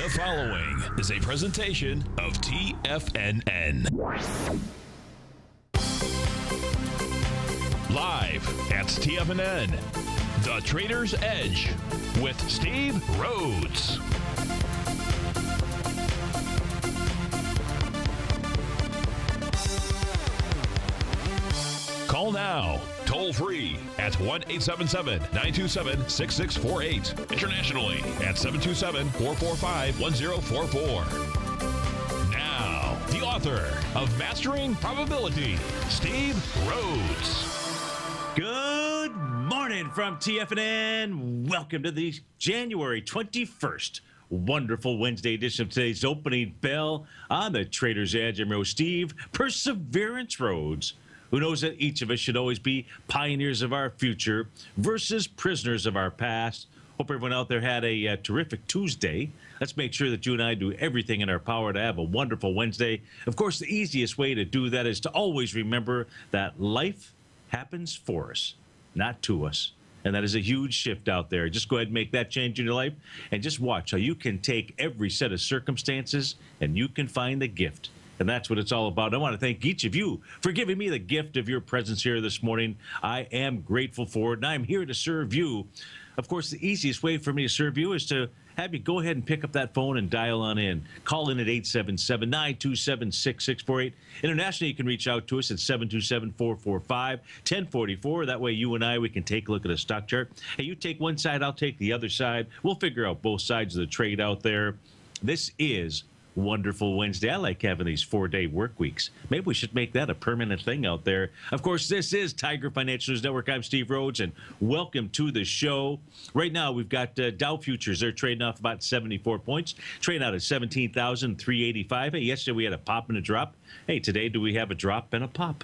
The following is a presentation of TFNN. Live at TFNN, The Trader's Edge with Steve Rhodes. Call now, toll free at 1-877-927-6648. Internationally at 727-445-1044. Now, the author of Mastering Probability, Steve Rhodes. Good morning from TFNN. Welcome to the January 21st wonderful Wednesday edition of today's opening bell on the Trader's Edge. I'm your host, Steve Perseverance Rhodes, who knows that each of us should always be pioneers of our future versus prisoners of our past. Hope everyone out there had a terrific Tuesday. Let's make sure that you and I do everything in our power to have a wonderful Wednesday. Of course, the easiest way to do that is to always remember that life happens for us, not to us. And that is a huge shift out there. Just go ahead and make that change in your life and just watch how you can take every set of circumstances and you can find the gift. And that's what it's all about. I want to thank each of you for giving me the gift of your presence here this morning. I am grateful for it, and I'm here to serve you. Of course, the easiest way for me to serve you is to have you go ahead and pick up that phone and dial on in. Call in at 877-927-6648. Internationally, you can reach out to us at 727-445-1044. That way, you and we can take a look at a stock chart. Hey, you take one side, I'll take the other side. We'll figure out both sides of the trade out there. This is wonderful Wednesday. I like having these 4-day work weeks. Maybe we should make that a permanent thing out there. Of course, this is Tiger Financial News Network. I'm Steve Rhodes, and welcome to the show. Right now, we've got Dow futures. They're trading off about 74 points, trading out at 17,385. Hey, yesterday we had a pop and a drop. Hey, today do we have a drop and a pop?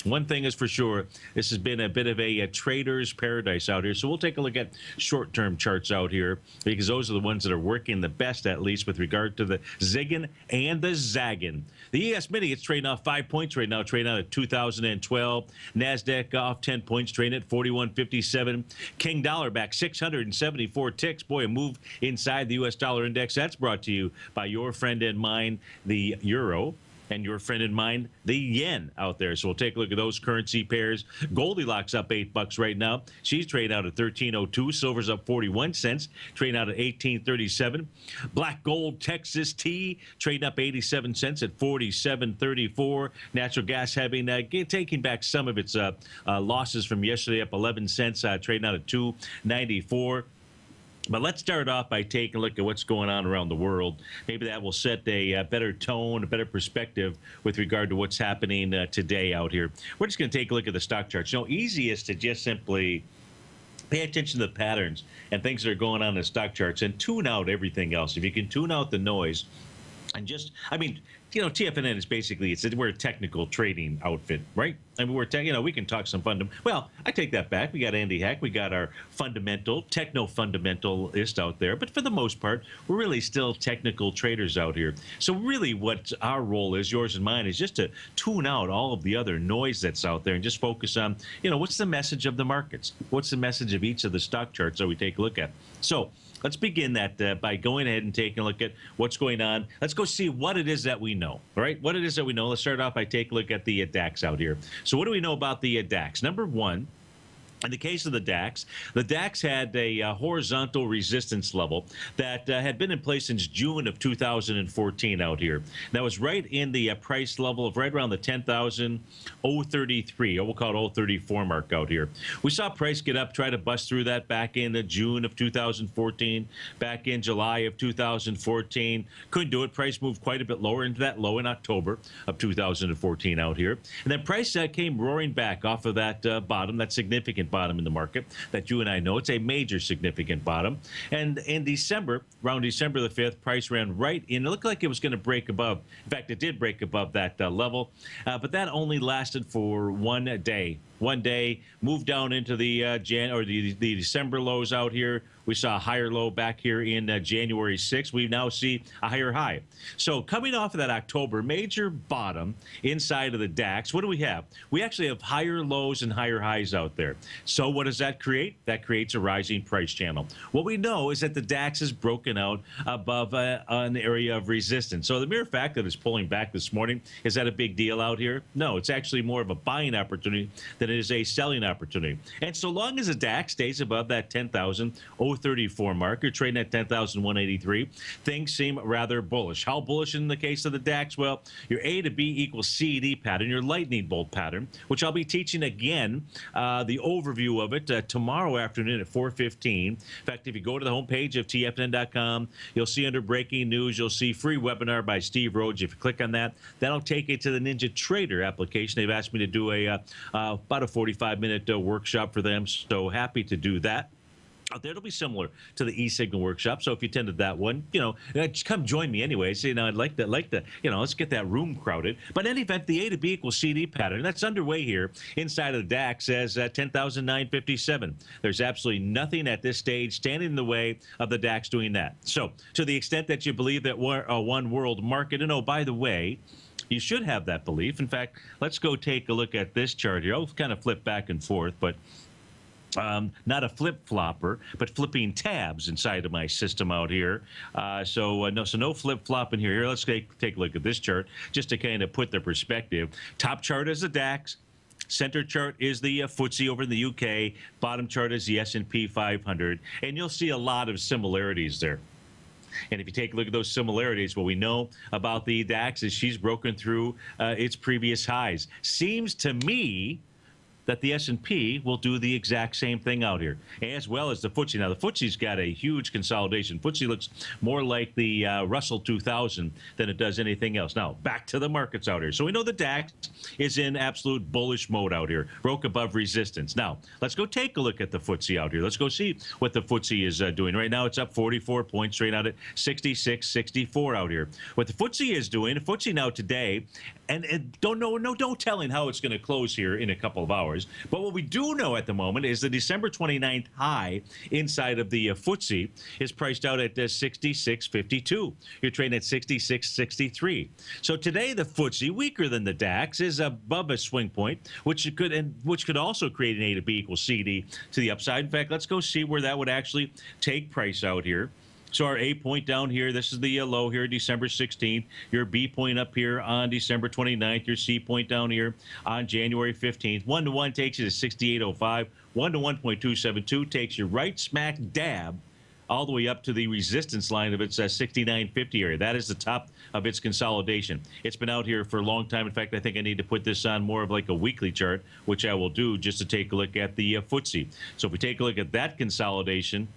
One thing is for sure, this has been a bit of a trader's paradise out here. So we'll take a look at short-term charts out here because those are the ones that are working the best, at least with regard to the zigging and the zagging. The ES Mini, it's trading off 5 points right now, trading out at 2012. NASDAQ off 10 points, trading at 41.57. King Dollar back 674 ticks. Boy, a move inside the U.S. dollar index. That's brought to you by your friend and mine, the euro, and your friend and mine, the yen out there. So we'll take a look at those currency pairs. Goldilocks up $8 right now. She's trading out at $13.02. Silver's up 41 cents, trading out at $18.37. Black gold Texas tea trading up 87 cents at $47.34. Natural gas having taking back some of its losses from yesterday, up 11 cents, trading out at $2.94. But let's start off by taking a look at what's going on around the world. Maybe that will set a better tone, a better perspective with regard to what's happening today out here. We're just going to take a look at the stock charts. You know, easy is to just simply pay attention to the patterns and things that are going on in the stock charts and tune out everything else. If you can tune out the noise and just, TFNN is basically, we're a technical trading outfit, right? I mean, we can talk some well, I take that back. We got Andy Hack. We got our techno-fundamentalist out there. But for the most part, we're really still technical traders out here. So really what our role is, yours and mine, is just to tune out all of the other noise that's out there and just focus on, what's the message of the markets? What's the message of each of the stock charts that we take a look at? So let's begin that by going ahead and taking a look at what's going on. Let's go see what it is that we know, all right? What it is that we know. Let's start off by taking a look at the DAX out here. So what do we know about the DAX? Number one, in the case of the DAX had a horizontal resistance level that had been in place since June of 2014 out here. That was right in the price level of right around the 10,033, or we'll call it 034 mark out here. We saw price get up, try to bust through that back in June of 2014, back in July of 2014. Couldn't do it. Price moved quite a bit lower into that low in October of 2014 out here. And then price came roaring back off of that bottom, that significant bottom in the market that you and I know. It's a major significant bottom. And in December, around December the 5th, price ran right in. It looked like it was going to break above. In fact, it did break above that level, but that only lasted for 1 day. one day, moved down into the the December lows out here. We saw a higher low back here in January 6th. We now see a higher high. So coming off of that October major bottom inside of the DAX, what do we have? We actually have higher lows and higher highs out there. So what does that create? That creates a rising price channel. What we know is that the DAX is broken out above an area of resistance. So the mere fact that it's pulling back this morning, is that a big deal out here? No, it's actually more of a buying opportunity than it is a selling opportunity. And so long as the DAX stays above that 10,034 mark, you're trading at 10,183, things seem rather bullish. How bullish in the case of the DAX? Well, your A to B equals C/D pattern, your lightning bolt pattern, which I'll be teaching again, the overview of it tomorrow afternoon at 4:15. In fact, if you go to the homepage of TFNN.com, you'll see under breaking news, you'll see free webinar by Steve Rhodes. If you click on that, that'll take you to the Ninja Trader application. They've asked me to do about a 45-minute workshop for them, so happy to do that. Out there, it'll be similar to the e-signal workshop. So if you attended that one, just come join me anyways. I'd like to, let's get that room crowded. But in any event, the A to B equals CD pattern, that's underway here inside of the DAX as 10,957. There's absolutely nothing at this stage standing in the way of the DAX doing that. So to the extent that you believe that we're a one world market, and oh, by the way, you should have that belief. In fact, let's go take a look at this chart here. I'll kind of flip back and forth, but not a flip-flopper, but flipping tabs inside of my system out here. No flip-flop in here. Let's take a look at this chart just to kind of put the perspective. Top chart is the DAX. Center chart is the FTSE over in the UK. Bottom chart is the S&P 500. And you'll see a lot of similarities there. And if you take a look at those similarities, what we know about the DAX is she's broken through its previous highs. Seems to me that the S&P will do the exact same thing out here, as well as the FTSE. Now, the FTSE's got a huge consolidation. FTSE looks more like the Russell 2000 than it does anything else. Now, back to the markets out here. So we know the DAX is in absolute bullish mode out here, broke above resistance. Now, let's go take a look at the FTSE out here. Let's go see what the FTSE is doing. Right now, it's up 44 points, straight out at 66.64 out here. What the FTSE is doing, the FTSE now today, and no telling how it's going to close here in a couple of hours. But what we do know at the moment is the December 29th high inside of the FTSE is priced out at 66.52. You're trading at 66.63. So today the FTSE, weaker than the DAX, is above a swing point, which could also create an A to B equals CD to the upside. In fact, let's go see where that would actually take price out here. So our A point down here, this is the low here, December 16th. Your B point up here on December 29th. Your C point down here on January 15th. 1-to-1 takes you to 68.05. 1-to-1.272 takes you right smack dab all the way up to the resistance line of its 69.50 area. That is the top of its consolidation. It's been out here for a long time. In fact, I think I need to put this on more of like a weekly chart, which I will do just to take a look at the FTSE. So if we take a look at that consolidation,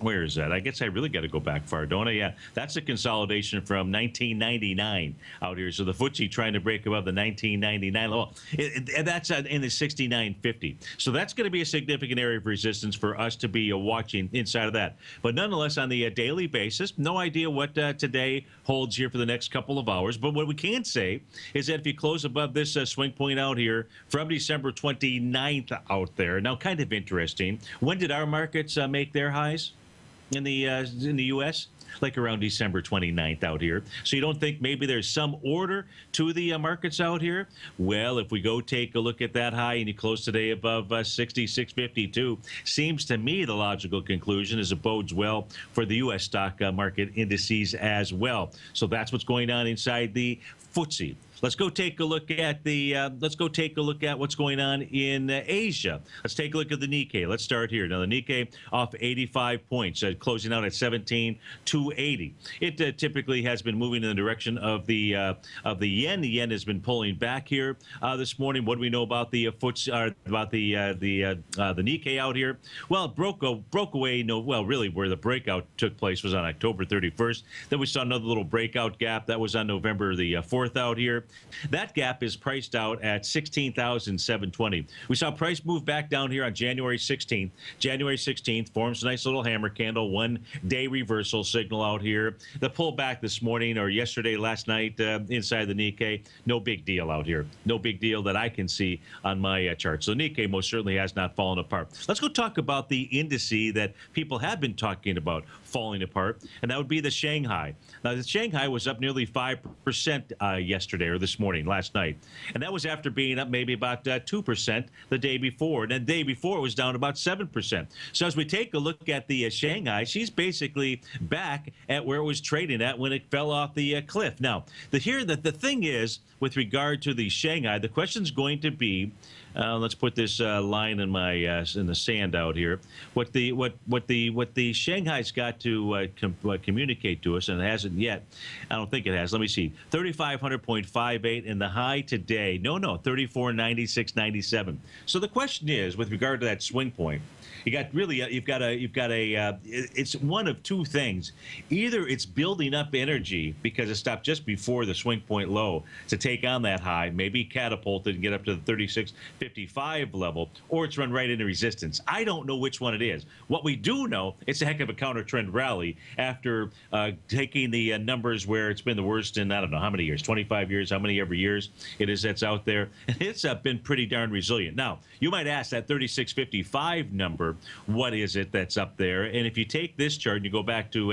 where is that? I guess I really got to go back far, don't I? Yeah, that's a consolidation from 1999 out here. So the FTSE trying to break above the 1999 level. That's in the 69.50. So that's going to be a significant area of resistance for us to be watching inside of that. But nonetheless, on the daily basis, no idea what today holds here for the next couple of hours. But what we can say is that if you close above this swing point out here from December 29th out there, now kind of interesting. When did our markets make their highs? In the U.S., like around December 29th out here. So you don't think maybe there's some order to the markets out here? Well, if we go take a look at that high and you close today above 66.52, seems to me the logical conclusion is it bodes well for the U.S. stock market indices as well. So that's what's going on inside the FTSE. Let's go take a look at what's going on in Asia. Let's take a look at the Nikkei. Let's start here. Now the Nikkei off 85 points, closing out at 17,280. It typically has been moving in the direction of the yen. The yen has been pulling back here this morning. What do we know about the FTSE, about the Nikkei out here? Well, it broke away. Really, where the breakout took place was on October 31st. Then we saw another little breakout gap that was on November the 4th out here. That gap is priced out at 16,720. We saw price move back down here on January 16th. January 16th forms a nice little hammer candle, 1 day reversal signal out here. The pullback this morning or yesterday, last night inside the Nikkei, no big deal out here. No big deal that I can see on my chart. So Nikkei most certainly has not fallen apart. Let's go talk about the indice that people have been talking about falling apart, and that would be the Shanghai. Now, the Shanghai was up nearly 5% yesterday or this morning, last night, and that was after being up maybe about 2% the day before, and then the day before it was down about 7%. So as we take a look at the Shanghai, she's basically back at where it was trading at when it fell off the cliff. Now, the thing is, with regard to the Shanghai, the question's going to be, let's put this line in my in the sand out here. What the Shanghai's got to communicate to us, and it hasn't yet. I don't think it has. Let me see. 3,500.58 in the high today. No, 34.96.97. So the question is, with regard to that swing point, it's one of two things. Either it's building up energy because it stopped just before the swing point low to take on that high, maybe catapulted and get up to the 36.55 level, or it's run right into resistance. I don't know which one it is. What we do know, it's a heck of a counter trend rally after taking the numbers where it's been the worst in, I don't know how many years, 25 years, how many ever years it is that's out there. And it's been pretty darn resilient. Now, you might ask, that 36.55 number, what is it that's up there? And if you take this chart and you go back to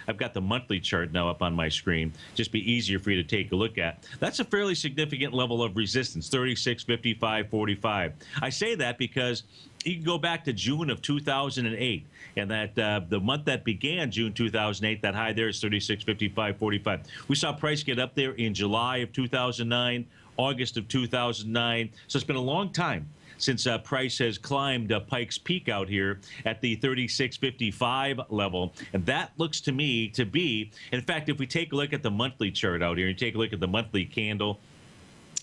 I've got the monthly chart now up on my screen, just be easier for you to take a look at. That's a fairly significant level of resistance, 36.55.45. I say that because you can go back to June of 2008, and that the month that began June 2008, that high there is 36.55.45. We saw price get up there in July of 2009, August of 2009. So it's been a long time since price has climbed Pike's Peak out here at the 36.55 level. And that looks to me to be, in fact, if we take a look at the monthly chart out here, and take a look at the monthly candle,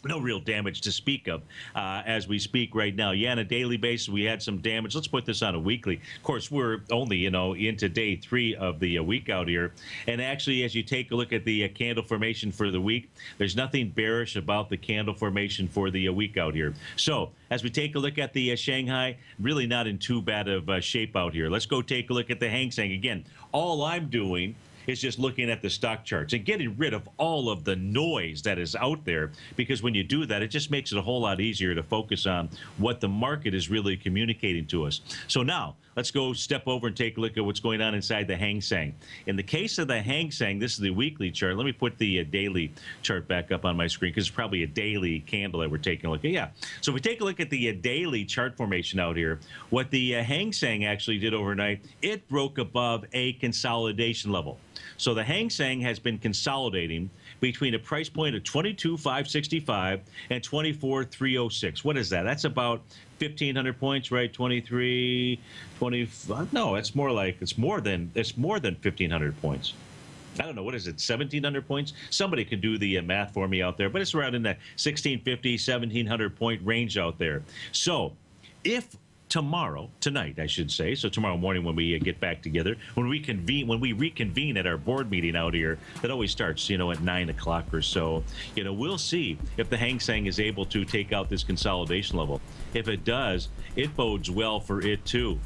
no real damage to speak of as we speak right now. Yeah, on a daily basis, we had some damage. Let's put this on a weekly. Of course, we're only, into day 3 of the week out here. And actually, as you take a look at the candle formation for the week, there's nothing bearish about the candle formation for the week out here. So as we take a look at the Shanghai, really not in too bad of shape out here. Let's go take a look at the Hang Seng. Again, all I'm doing is just looking at the stock charts and getting rid of all of the noise that is out there, because when you do that, it just makes it a whole lot easier to focus on what the market is really communicating to us. So now let's go step over and take a look at what's going on inside the Hang Seng. In the case of the Hang Seng, this is the weekly chart. Let me put the daily chart back up on my screen, because it's probably a daily candle that we're taking a look at. Yeah. So if we take a look at the daily chart formation out here, what the Hang Seng actually did overnight, it broke above a consolidation level. So the Hang Seng has been consolidating between a price point of 22,565 and 24,306. What is that? That's about 1,500 points, right? 23, 25. No, it's more than 1,500 points. I don't know, what is it, 1,700 points? Somebody can do the math for me out there, but it's around in that 1,650, 1,700 point range out there. So if tonight, I should say, so tomorrow morning when we get back together, when we reconvene at our board meeting out here, that always starts, at 9 o'clock or so, we'll see if the Hang Seng is able to take out this consolidation level. If it does, it bodes well for it too.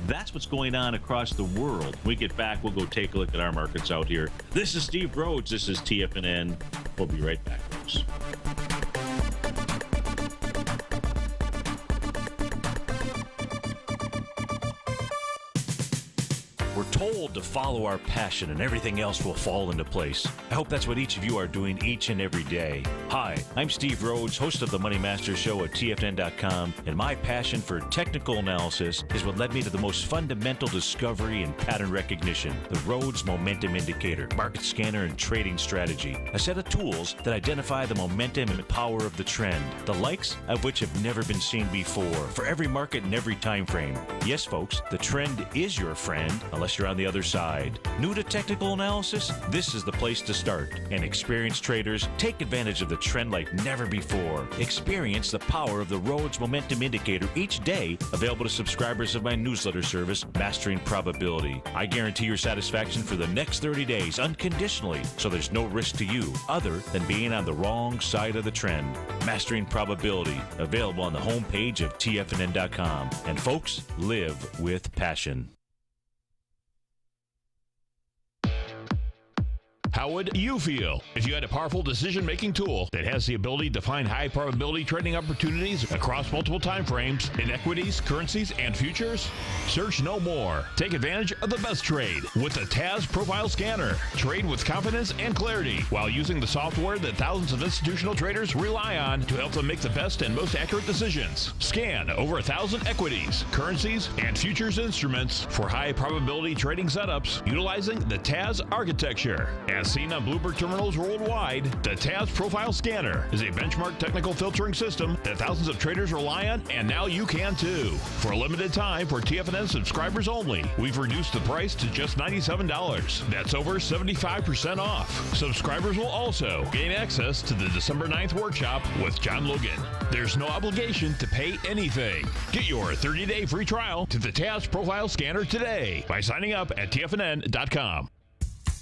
That's what's going on across the world. When we get back, we'll go take a look at our markets out here. This is Steve Rhodes. This is TFNN. We'll be right back, folks. We're told to follow our passion and everything else will fall into place. I hope that's what each of you are doing each and every day. Hi, I'm Steve Rhodes, host of the Money Master Show at TFNN.com, and my passion for technical analysis is what led me to the most fundamental discovery in pattern recognition, the Rhodes Momentum Indicator, market scanner, and trading strategy, a set of tools that identify the momentum and power of the trend, the likes of which have never been seen before, for every market and every time frame. Yes, folks, the trend is your friend, unless you're on the other side. New to technical analysis? This is the place to start. And experienced traders take advantage of the trend like never before. Experience the power of the Rhodes Momentum Indicator each day, available to subscribers of my newsletter service, Mastering Probability. I guarantee your satisfaction for the next 30 days unconditionally, so there's no risk to you other than being on the wrong side of the trend. Mastering Probability, available on the homepage of TFNN.com. And folks, live with passion. How would you feel if you had a powerful decision-making tool that has the ability to find high-probability trading opportunities across multiple time frames in equities, currencies, and futures? Search no more. Take advantage of the best trade with the TAS Profile Scanner. Trade with confidence and clarity while using the software that thousands of institutional traders rely on to help them make the best and most accurate decisions. Scan over 1,000 equities, currencies, and futures instruments for high-probability trading setups utilizing the TAS architecture. As seen on Bloomberg terminals worldwide, the TAS Profile Scanner is a benchmark technical filtering system that thousands of traders rely on, and now you can too. For a limited time, for TFNN subscribers only, we've reduced the price to just $97. That's over 75% off. Subscribers will also gain access to the December 9th workshop with John Logan. There's no obligation to pay anything. Get your 30-day free trial to the TAS Profile Scanner today by signing up at TFNN.com.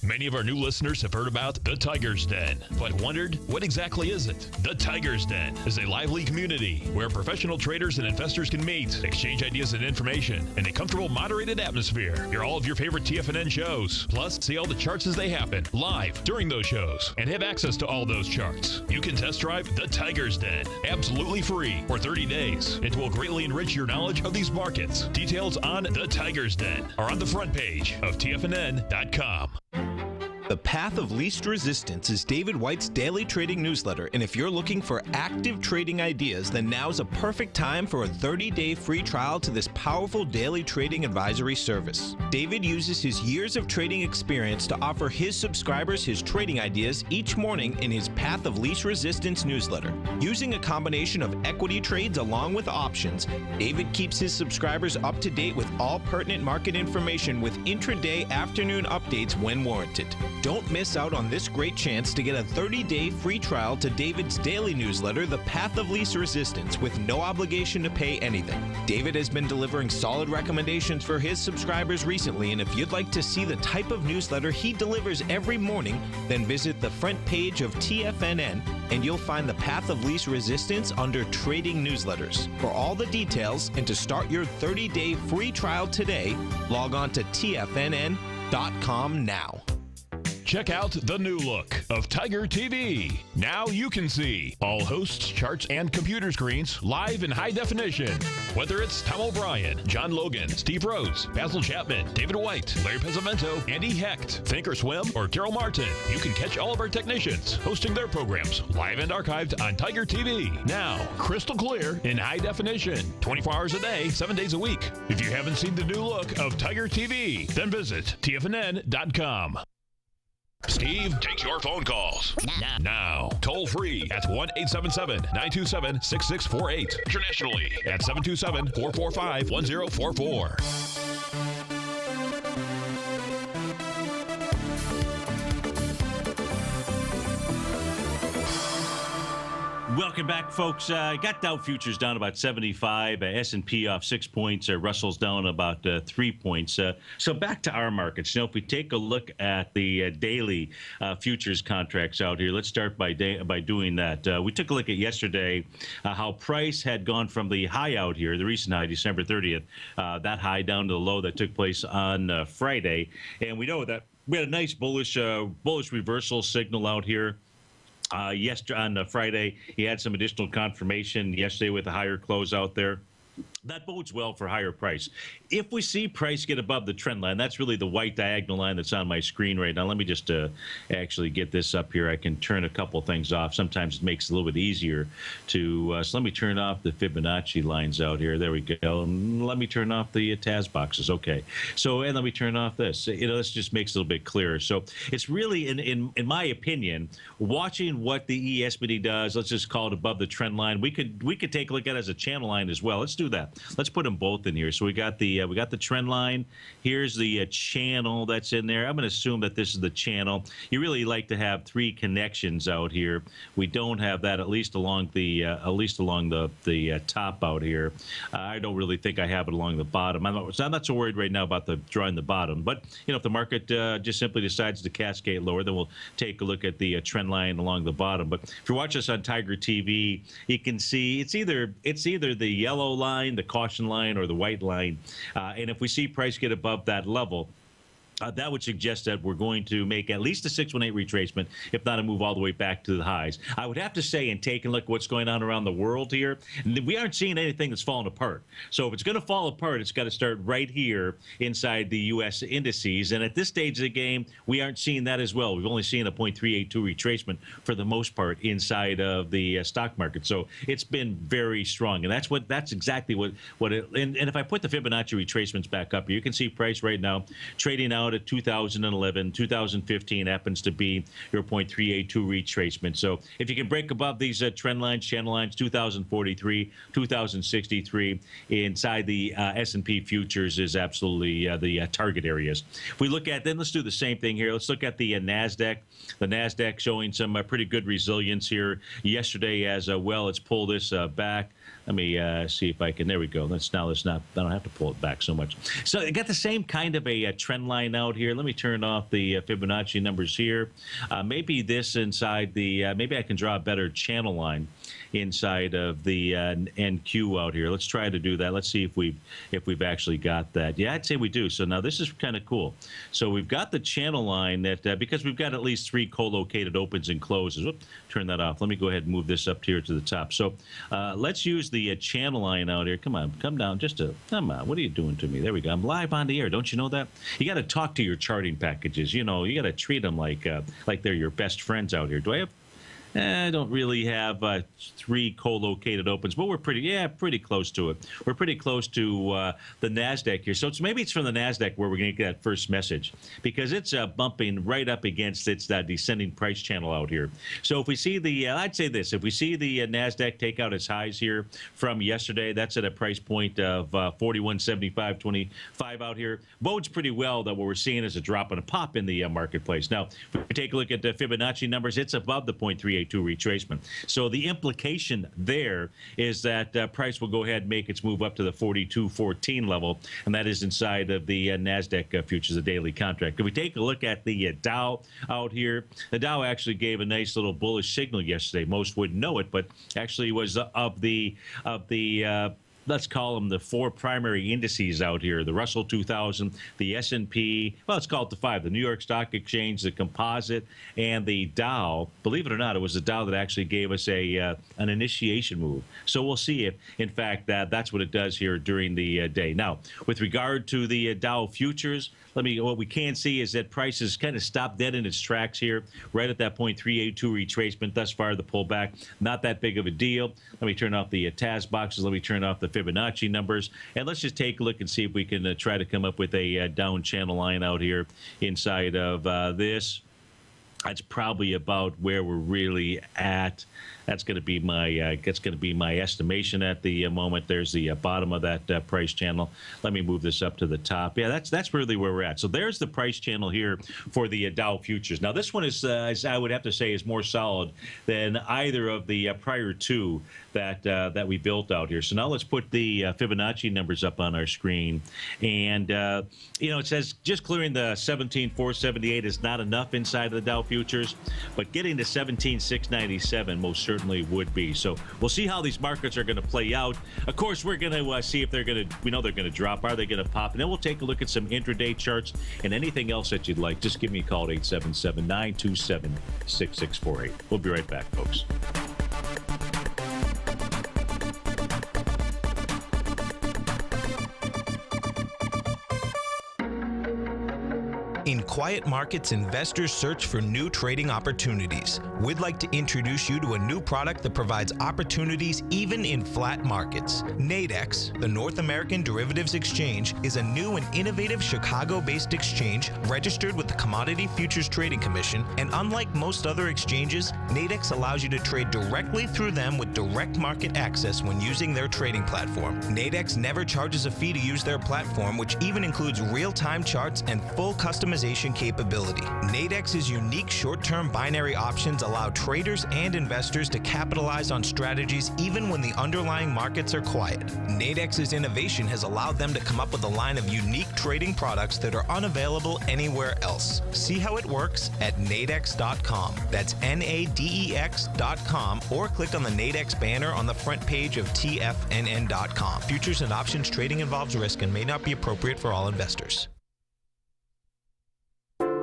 Many of our new listeners have heard about the Tiger's Den, but wondered, what exactly is it? The Tiger's Den is a lively community where professional traders and investors can meet, exchange ideas and information in a comfortable, moderated atmosphere. Hear all of your favorite TFNN shows, plus see all the charts as they happen live during those shows, and have access to all those charts. You can test drive the Tiger's Den absolutely free for 30 days. It will greatly enrich your knowledge of these markets. Details on the Tiger's Den are on the front page of TFNN.com. The Path of Least Resistance is David White's daily trading newsletter, and if you're looking for active trading ideas, then now's a perfect time for a 30-day free trial to this powerful daily trading advisory service. David uses his years of trading experience to offer his subscribers his trading ideas each morning in his Path of Least Resistance newsletter. Using a combination of equity trades along with options, David keeps his subscribers up to date with all pertinent market information with intraday afternoon updates when warranted. Don't miss out on this great chance to get a 30-day free trial to David's daily newsletter, The Path of Least Resistance, with no obligation to pay anything. David has been delivering solid recommendations for his subscribers recently, and if you'd like to see the type of newsletter he delivers every morning, then visit the front page of TFNN, and you'll find The Path of Least Resistance under Trading Newsletters. For all the details and to start your 30-day free trial today, log on to TFNN.com now. Check out the new look of TigerTV. Now you can see all hosts, charts, and computer screens live in high definition. Whether it's Tom O'Brien, John Logan, Steve Rhodes, Basil Chapman, David White, Larry Pezzamento, Andy Hecht, Thinkorswim, or Carol Martin, you can catch all of our technicians hosting their programs live and archived on TigerTV. Now, crystal clear in high definition, 24 hours a day, 7 days a week. If you haven't seen the new look of TigerTV, then visit TFNN.com. Steve takes your phone calls now. Toll free at 1-877-927-6648. Internationally at 727-445-1044. Welcome back, folks. Got Dow futures down about 75. S&P off 6 points. Russell's down about 3 points. So back to our markets. If we take a look at the daily futures contracts out here, let's start by doing that. We took a look at yesterday how price had gone from the high out here, the recent high, December 30th, that high down to the low that took place on Friday. And we know that we had a nice bullish reversal signal out here. Yesterday on Friday, he had some additional confirmation yesterday with a higher close out there. That bodes well for higher price. If we see price get above the trend line, that's really the white diagonal line that's on my screen right now. Let me just actually get this up here. I can turn a couple things off. Sometimes it makes it a little bit easier to. So let me turn off the Fibonacci lines out here. There we go. And let me turn off the TAS boxes. Okay. So and let me turn off this. This just makes it a little bit clearer. So it's really, in my opinion, watching what the ESPD does. Let's just call it above the trend line. We could take a look at it as a channel line as well. Let's do that. let's put them both in here. So we got the trend line. Here's the channel that's in there. I'm going to assume that this is the channel. You really like to have 3 connections out here. We don't have that, at least along the top out here. I don't really think I have it along the bottom. I'm not so worried right now about drawing the bottom. But if the market just simply decides to cascade lower, then we'll take a look at the trend line along the bottom. But if you watch us on Tiger TV, you can see it's either the yellow line, the caution line, or the white line. And if we see price get above that level, that would suggest that we're going to make at least a 618 retracement, if not a move all the way back to the highs. I would have to say, and take a look at what's going on around the world here, we aren't seeing anything that's falling apart. So if it's going to fall apart, it's got to start right here inside the U.S. indices. And at this stage of the game, we aren't seeing that as well. We've only seen a 0.382 retracement for the most part inside of the stock market. So it's been very strong. And that's exactly what it, and if I put the Fibonacci retracements back up, you can see price right now trading out at 2011. 2015 happens to be your 0.382 retracement. So if you can break above these trend lines, channel lines, 2043, 2063 inside the S&P futures is absolutely the target areas. If we look at, then let's do the same thing here. Let's look at the NASDAQ. The NASDAQ showing some pretty good resilience here yesterday as well. Let's pull this back. Let me see if I can. There we go. Let's not. I don't have to pull it back so much. So I got the same kind of a trend line out here. Let me turn off the Fibonacci numbers here. Maybe this inside the. Maybe I can draw a better channel line inside of the NQ out here. Let's try to do that. Let's see if we've actually got that. Yeah, I'd say we do. So now this is kind of cool. So we've got the channel line that because we've got at least 3 co-located opens and closes. Whoop, turn that off. Let me go ahead and move this up here to the top. So let's use the channel line out here. Come on, come down. Come on. What are you doing to me? There we go. I'm live on the air. Don't you know that? You got to talk to your charting packages. You got to treat them like they're your best friends out here. Do I have? I don't really have 3 co-located opens, but we're pretty close to it. We're pretty close to the NASDAQ here. So maybe it's from the NASDAQ where we're going to get that first message, because it's bumping right up against its descending price channel out here. So if we see I'd say this, if we see the NASDAQ take out its highs here from yesterday, that's at a price point of 41.75.25 out here. Bodes pretty well that what we're seeing is a drop and a pop in the marketplace. Now, if we take a look at the Fibonacci numbers, it's above the 0.382 retracement. So the implication there is that price will go ahead and make its move up to the 42.14 level, and that is inside of the NASDAQ futures, a daily contract. If we take a look at the Dow out here, the Dow actually gave a nice little bullish signal yesterday. Most wouldn't know it, but actually was of the let's call them the 4 primary indices out here: the Russell 2000, the S&P, well, let's call it the 5, the New York Stock Exchange, the Composite, and the Dow. Believe it or not, it was the Dow that actually gave us an initiation move. So we'll see if, in fact, that's what it does here during the day. Now, with regard to the Dow futures, what we can see is that prices kind of stopped dead in its tracks here, right at that 0.382 retracement. Thus far, the pullback, not that big of a deal. Let me turn off the TAS boxes. Let me turn off the Fibonacci numbers, and let's just take a look and see if we can try to come up with a down channel line out here inside of this. That's probably about where we're really at. That's going to be my estimation at the moment. There's the bottom of that price channel. Let me move this up to the top. Yeah, that's really where we're at. So there's the price channel here for the Dow futures. Now this one is, I would have to say, is more solid than either of the prior 2 that we built out here. So now let's put the Fibonacci numbers up on our screen, and it says just clearing the 17,478 is not enough inside of the Dow futures, but getting to 17,697 most certainly would be. So we'll see how these markets are going to play out. Of course, we're going to see if we know they're going to drop. Are they going to pop? And then we'll take a look at some intraday charts and anything else that you'd like. Just give me a call at 877-927-6648. We'll be right back, folks. In quiet markets, investors search for new trading opportunities. We'd like to introduce you to a new product that provides opportunities even in flat markets. Nadex, the North American Derivatives Exchange, is a new and innovative Chicago-based exchange registered with the Commodity Futures Trading Commission, and unlike most other exchanges, Nadex allows you to trade directly through them with direct market access when using their trading platform. Nadex never charges a fee to use their platform, which even includes real-time charts and full customization capability. Nadex's unique short-term binary options allow traders and investors to capitalize on strategies even when the underlying markets are quiet. Nadex's innovation has allowed them to come up with a line of unique trading products that are unavailable anywhere else. See how it works at nadex.com. That's NADEX.com, or click on the Nadex banner on the front page of TFNN.com. Futures and options trading involves risk and may not be appropriate for all investors.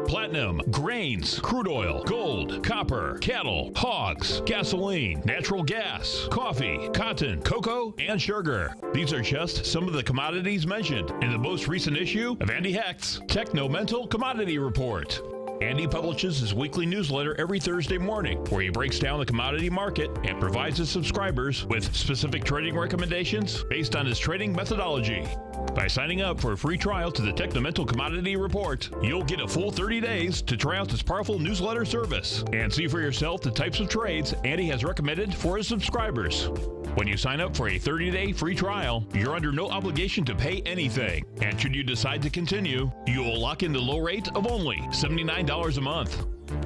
Platinum, grains, crude oil, gold, copper, cattle, hogs, gasoline, natural gas, coffee, cotton, cocoa, and sugar. These are just some of the commodities mentioned in the most recent issue of Andy Hecht's Techno-Mental Commodity Report. Andy publishes his weekly newsletter every Thursday morning, where he breaks down the commodity market and provides his subscribers with specific trading recommendations based on his trading methodology. By signing up for a free trial to the Techno-Mental Commodity Report, you'll get a full 30 days to try out this powerful newsletter service and see for yourself the types of trades Andy has recommended for his subscribers. When you sign up for a 30-day free trial, you're under no obligation to pay anything. And should you decide to continue, you will lock in the low rate of only $79 a month.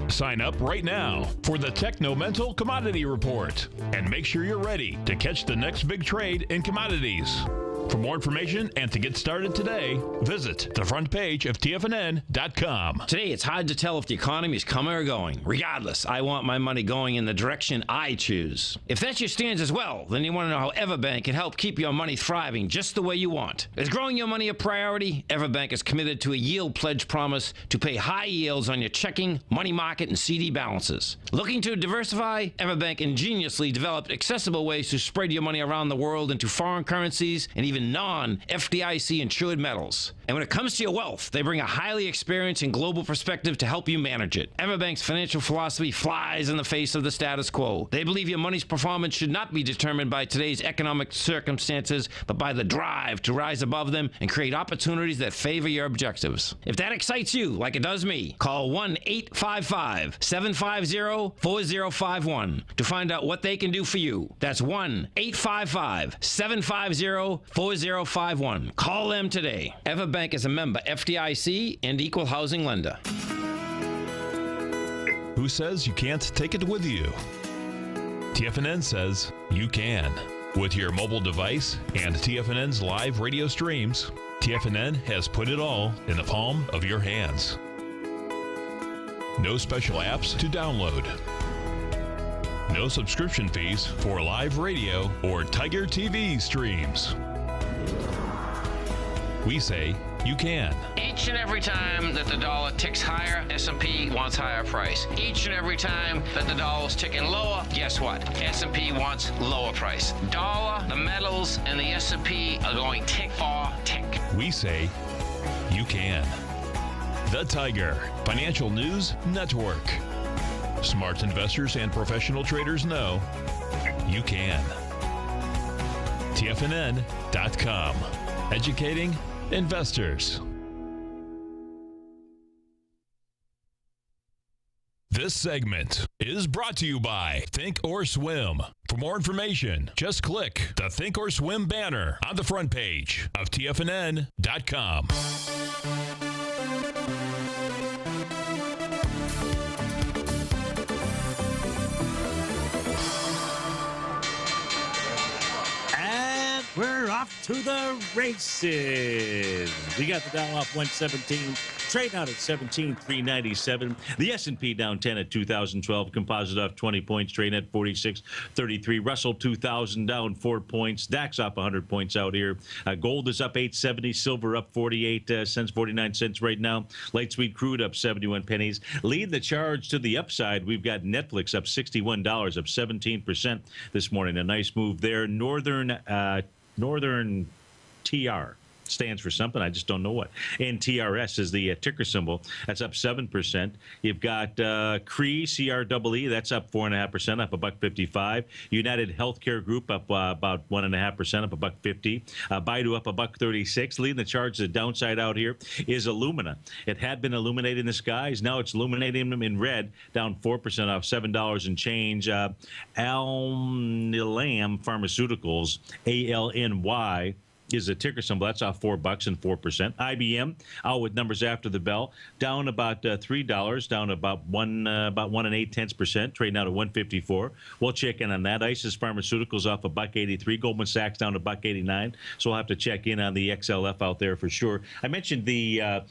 Sign up right now for the Techno-Mental Commodity Report and make sure you're ready to catch the next big trade in commodities. For more information and to get started today, visit the front page of TFNN.com. Today, it's hard to tell if the economy is coming or going. Regardless, I want my money going in the direction I choose. If that's your stance as well, then you want to know how Everbank can help keep your money thriving just the way you want. Is growing your money a priority? Everbank is committed to a yield pledge promise to pay high yields on your checking, money market, and CD balances. Looking to diversify? Everbank ingeniously developed accessible ways to spread your money around the world into foreign currencies and even non-FDIC insured metals. And when it comes to your wealth, they bring a highly experienced and global perspective to help you manage it. Everbank's financial philosophy flies in the face of the status quo. They believe your money's performance should not be determined by today's economic circumstances, but by the drive to rise above them and create opportunities that favor your objectives. If that excites you, like it does me, call 1-855-750-4051 to find out what they can do for you. That's 1-855-750-4051. Call them today. Everbank is a member FDIC and equal housing lender. Who says you can't take it with you? TFNN says you can. With your mobile device and TFNN's live radio streams, TFNN has put it all in the palm of your hands. No special apps to download. No subscription fees for live radio or TigerTV streams. We say you can. Each and every time that the dollar ticks higher, S&P wants higher price. Each and every time that the dollar's ticking lower, guess what? S&P wants lower price. Dollar, the metals, and the S&P are going tick for tick. We say you can. The Tiger Financial News Network. Smart investors and professional traders know you can. TFNN.com. Educating investors. This segment is brought to you by Think or Swim. For more information, just click the Think or Swim banner on the front page of TFNN.com. We're off to the races. We got the Dow off 117, trade out at 17,397. The S&P down 10 at 2012. Composite off 20 points, trade at 46.33. Russell 2000 down 4 points. DAX off 100 points out here. Gold is up 870. Silver up 48 cents, 49 cents right now. Light sweet crude up 71 pennies. Lead the charge to the upside. We've got Netflix up $61, up 17% this morning. A nice move there. Northern TR stands for something. I just don't know what. And TRS is the ticker symbol. That's up 7%. You've got CREE, CREE. That's up 4.5%, up $1.55. United Healthcare Group up about 1.5%, up $1.50. Baidu up $1.36. Leading the charge to the downside out here is Illumina. It had been illuminating the skies. Now it's illuminating them in red, down 4% off, $7 and change. Alnylam Pharmaceuticals, ALNY, is a ticker symbol. That's off $4 and 4%. IBM out with numbers after the bell, down about $3, down about 1.8%, trading out at 154. We'll check in on that. ISIS Pharmaceuticals off $1.83. Goldman Sachs down to $1.89. So we'll have to check in on the XLF out there for sure. I mentioned the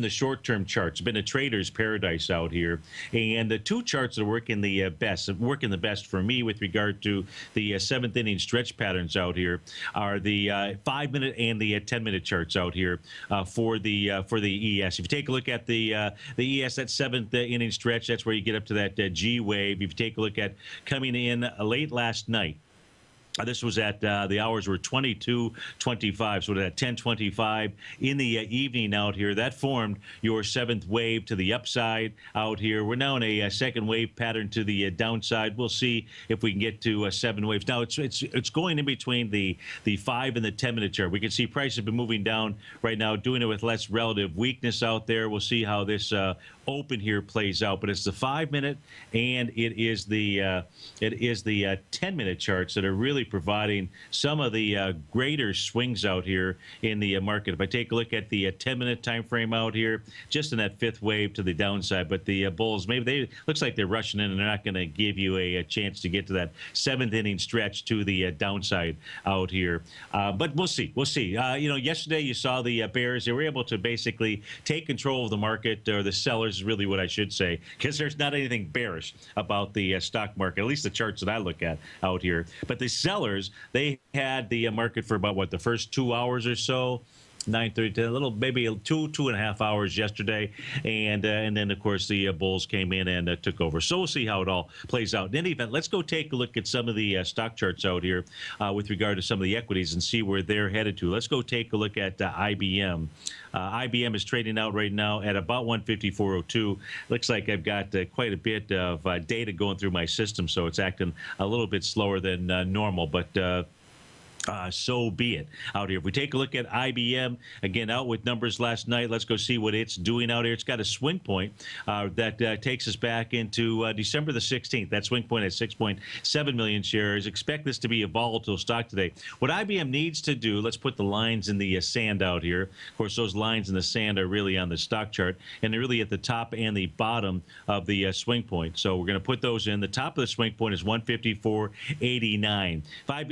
short-term charts. It's been a trader's paradise out here, and the two charts that are working the best for me with regard to the seventh inning stretch patterns out here are the 5-minute and the 10-minute charts out here for the ES. If you take a look at the ES, that seventh inning stretch, that's where you get up to that G wave. If you take a look at coming in late last night, this was at the hours were 22:25, so at 10:25 in the evening out here. That formed your seventh wave to the upside out here. We're now in a second wave pattern to the downside. We'll see if we can get to 7 waves. Now it's going in between the 5 and the 10-minute chart. We can see prices have been moving down right now, doing it with less relative weakness out there. We'll see how this open here plays out, but it's the 5-minute and it is the 10-minute charts that are really providing some of the greater swings out here in the market. If I take a look at the 10-minute time frame out here, just in that fifth wave to the downside, but the bulls, maybe looks like they're rushing in and they're not going to give you a chance to get to that seventh inning stretch to the downside out here. But we'll see. Yesterday you saw the bears. They were able to basically take control of the market, or the sellers is really what I should say, because there's not anything bearish about the stock market, at least the charts that I look at out here. But the sellers, they had the market for about, the first 2 hours or so, 9:30, a little, maybe 2.5 hours yesterday, and then of course the bulls came in and took over. So we'll see how it all plays out. In any event, let's go take a look at some of the stock charts out here with regard to some of the equities and see where they're headed to. Let's go take a look at IBM. IBM is trading out right now at about 154.02. Looks like I've got quite a bit of data going through my system, so it's acting a little bit slower than normal, but so be it out here. If we take a look at IBM, again, out with numbers last night, let's go see what it's doing out here. It's got a swing point that takes us back into December the 16th. That swing point at 6.7 million shares. Expect this to be a volatile stock today. What IBM needs to do, let's put the lines in the sand out here. Of course, those lines in the sand are really on the stock chart, and they're really at the top and the bottom of the swing point. So we're going to put those in. The top of the swing point is 154.89.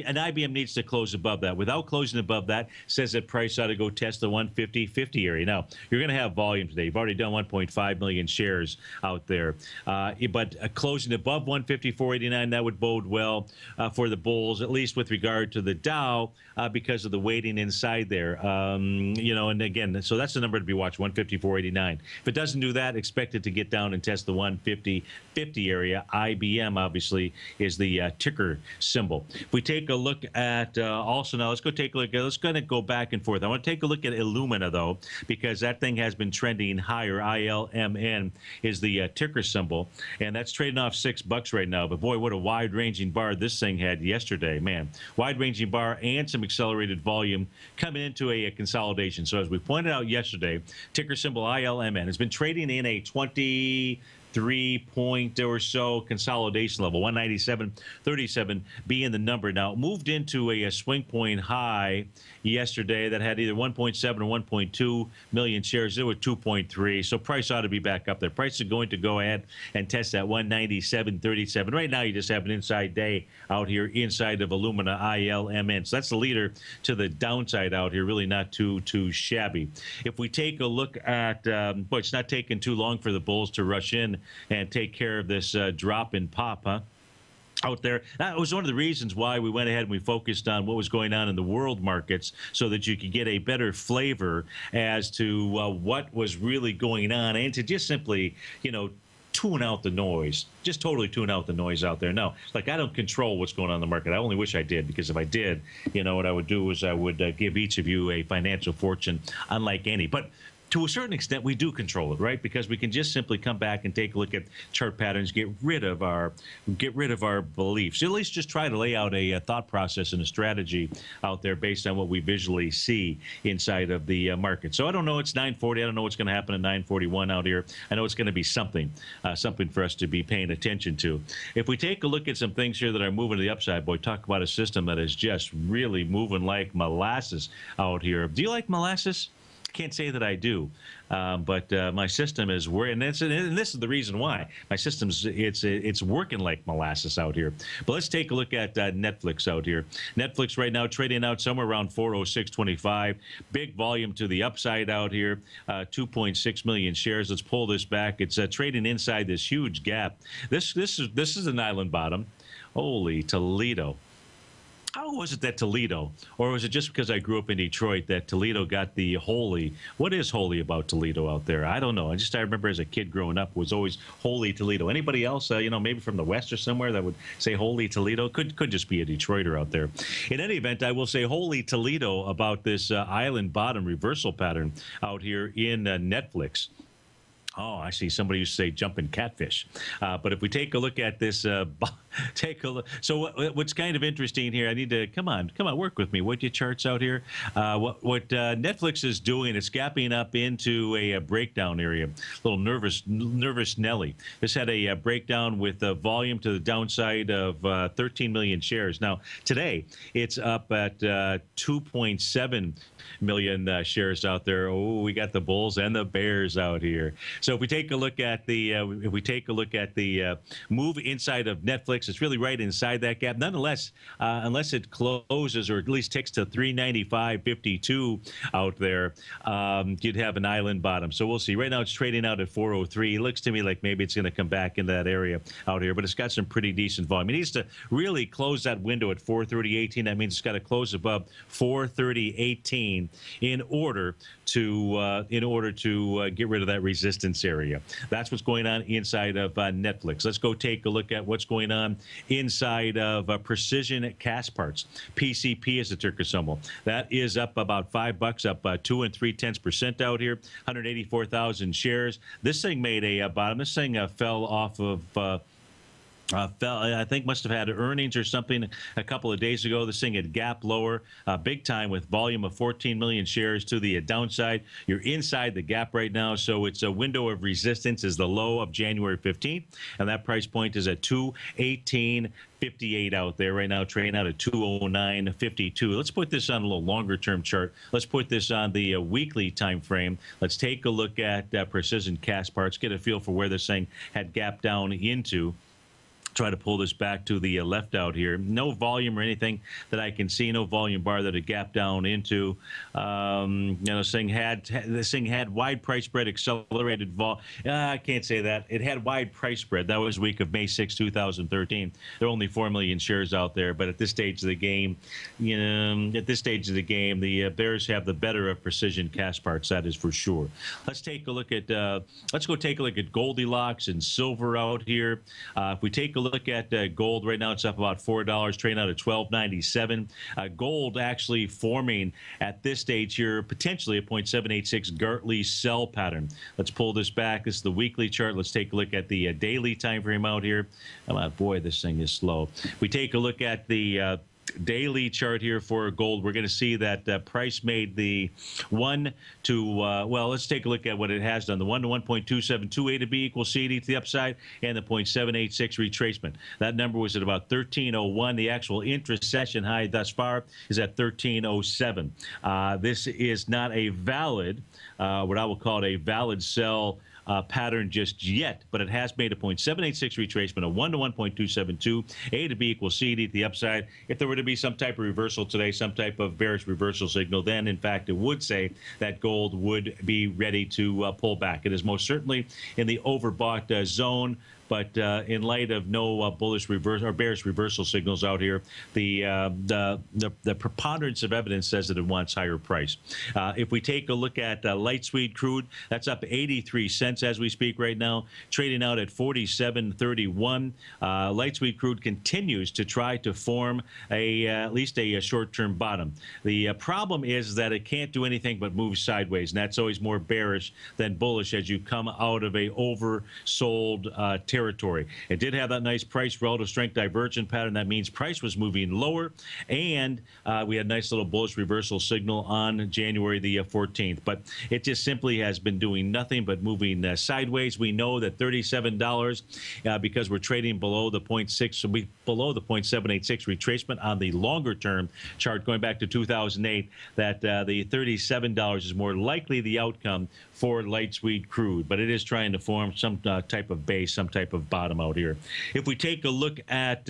And IBM needs to close above that. Without closing above that, says that price ought to go test the 150.50 area. Now, you're going to have volume today. You've already done 1.5 million shares out there. But closing above 154.89, that would bode well for the bulls, at least with regard to the Dow, because of the weighting inside there. And again, so that's the number to be watched, 154.89. If it doesn't do that, expect it to get down and test the 150.50 area. IBM, obviously, is the ticker symbol. If we take a look at also now, let's go take a look. Let's kind of go back and forth. I want to take a look at Illumina, though, because that thing has been trending higher. ILMN is the ticker symbol, and that's trading off $6 right now. But boy, what a wide-ranging bar this thing had yesterday, man. Wide-ranging bar and some accelerated volume coming into a consolidation. So as we pointed out yesterday, ticker symbol ILMN has been trading in a 23-point or so consolidation level, 197.37 being the number. Now, it moved into a swing point high yesterday that had either 1.7 or 1.2 million shares. There were 2.3, so price ought to be back up there. Price is going to go ahead and test that 197.37. Right now, you just have an inside day out here inside of Illumina ILMN. So that's the leader to the downside out here, really not too shabby. If we take a look at, boy, it's not taking too long for the bulls to rush in and take care of this drop in pop, out there. That was one of the reasons why we went ahead and we focused on what was going on in the world markets, so that you could get a better flavor as to what was really going on, and to just simply, tune out the noise. Just totally tune out the noise out there. No, like I don't control what's going on in the market. I only wish I did, because if I did, what I would do is I would give each of you a financial fortune unlike any. But to a certain extent, we do control it, right? Because we can just simply come back and take a look at chart patterns, get rid of our beliefs. At least just try to lay out a thought process and a strategy out there based on what we visually see inside of the market. So I don't know. It's 9:40. I don't know what's going to happen at 9:41 out here. I know it's going to be something for us to be paying attention to. If we take a look at some things here that are moving to the upside, boy, talk about a system that is just really moving like molasses out here. Do you like molasses? Can't say that I do, but my system is working, and this is the reason why my system's it's working like molasses out here. But let's take a look at Netflix out here. Netflix right now trading out somewhere around 406.25. Big volume to the upside out here. 2.6 million shares. Let's pull this back. It's trading inside this huge gap. This is an island bottom. Holy Toledo. How was it that Toledo, or was it just because I grew up in Detroit that Toledo got the holy? What is holy about Toledo out there? I don't know. I remember as a kid growing up was always holy Toledo. Anybody else, maybe from the West or somewhere that would say holy Toledo? Could just be a Detroiter out there. In any event, I will say holy Toledo about this island bottom reversal pattern out here in Netflix. Oh, I see. Somebody used to say jumping catfish. But if we take a look at this, take a look. So what's kind of interesting here, I need to, come on, work with me. What your charts out here? What Netflix is doing, it's gapping up into a breakdown area. A little nervous Nelly. This had a breakdown with volume to the downside of 13 million shares. Now, today, it's up at 2.7 million shares out there. Oh, we got the bulls and the bears out here. So if we take a look at the move inside of Netflix, it's really right inside that gap. Nonetheless, unless it closes or at least ticks to 395.52 out there, you'd have an island bottom. So we'll see. Right now it's trading out at 403. It looks to me like maybe it's going to come back in that area out here, but it's got some pretty decent volume. It needs to really close that window at 430.18. That means it's got to close above 430.18 in order to get rid of that resistance area. That's what's going on inside of Netflix. Let's go take a look at what's going on inside of Precision Cast Parts. PCP is the ticker symbol. That is up about $5, up 2 3/10% out here. 184,000 shares. This thing made a bottom. This thing fell off of. I think must have had earnings or something a couple of days ago. This thing had gap lower big time with volume of 14 million shares to the downside. You're inside the gap right now, so it's a window of resistance is the low of January 15th, and that price point is at 218.58 out there right now, trading out at 209.52. Let's put this on a little longer term chart. Let's put this on the weekly time frame. Let's take a look at Precision Cast Parts, get a feel for where this thing had gapped down into. Try to pull this back to the left out here. No volume or anything that I can see. No volume bar that it gapped down into. This thing had wide price spread, accelerated vol. I can't say that. It had wide price spread. That was week of May 6, 2013. There are only 4 million shares out there, but at this stage of the game, the Bears have the better of Precision Cast Parts. That is for sure. Let's take a look at. Let's go take a look at Goldilocks and silver out here. If we take a look at gold right now, it's up about $4, trading out at $12.97. Gold actually forming at this stage here potentially a 0.786 Gartley sell pattern. Let's pull this back. This is the weekly chart. Let's take a look at the daily time frame out here. Boy, this thing is slow. We take a look at the daily chart here for gold. We're going to see that price made the 1 to, let's take a look at what it has done. The 1 to 1.272 A to B equals CD to the upside, and the 0.786 retracement. That number was at about 1301. The actual intra-session high thus far is at 1307. This is not a valid, what I will call a valid sell pattern just yet, but it has made a 0.786 retracement, a 1 to 1.272, A to B equals CD to the upside. If there were to be some type of reversal today, some type of bearish reversal signal, then in fact it would say that gold would be ready to pull back. It is most certainly in the overbought zone. But in light of no bullish reverse or bearish reversal signals out here, the preponderance of evidence says that it wants higher price. If we take a look at light sweet crude, that's up 83 cents as we speak right now, trading out at 47.31. Light sweet crude continues to try to form at least a short-term bottom. The problem is that it can't do anything but move sideways, and that's always more bearish than bullish as you come out of a oversold territory. It did have that nice price relative strength divergent pattern. That means price was moving lower, and we had a nice little bullish reversal signal on January the 14th. But it just simply has been doing nothing but moving sideways. We know that $37 because we're trading below the 0.6, below the 0.786 retracement on the longer term chart going back to 2008, that the $37 is more likely the outcome for light sweet crude, but it is trying to form some type of base, some type of bottom out here. If we take a look at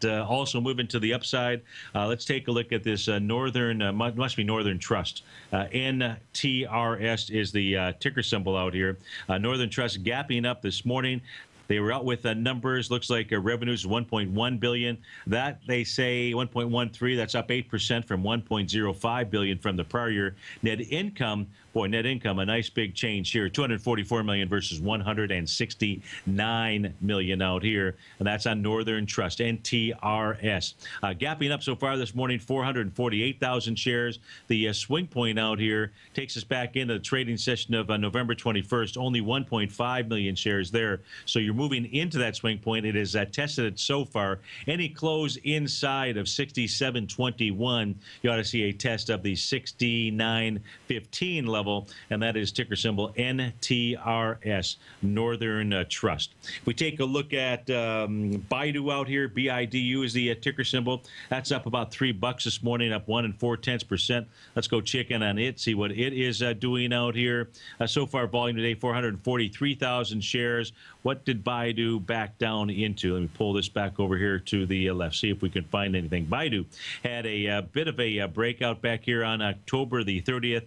also moving to the upside, let's take a look at this Northern, must be Northern Trust. NTRS is the ticker symbol out here. Northern Trust gapping up this morning. They were out with numbers. Looks like revenues 1.1 billion. That they say 1.13. That's up 8% from 1.05 billion from the prior year. Net income, net income, a nice big change here. 244 million versus 169 million out here, and that's on Northern Trust, NTRS. Gapping up so far this morning, 448,000 shares. The swing point out here takes us back into the trading session of November 21st. Only 1.5 million shares there. So you're moving into that swing point. It has tested it so far. Any close inside of 67.21, you ought to see a test of the 69.15 level, and that is ticker symbol NTRS, Northern Trust. If we take a look at Baidu out here, BIDU is the ticker symbol. That's up about $3 this morning, up 1 4/10%. Let's go check in on it, see what it is doing out here. So far, volume today, 443,000 shares. What did Baidu back down into? Let me pull this back over here to the left, see if we can find anything. Baidu had a bit of a breakout back here on October the 30th.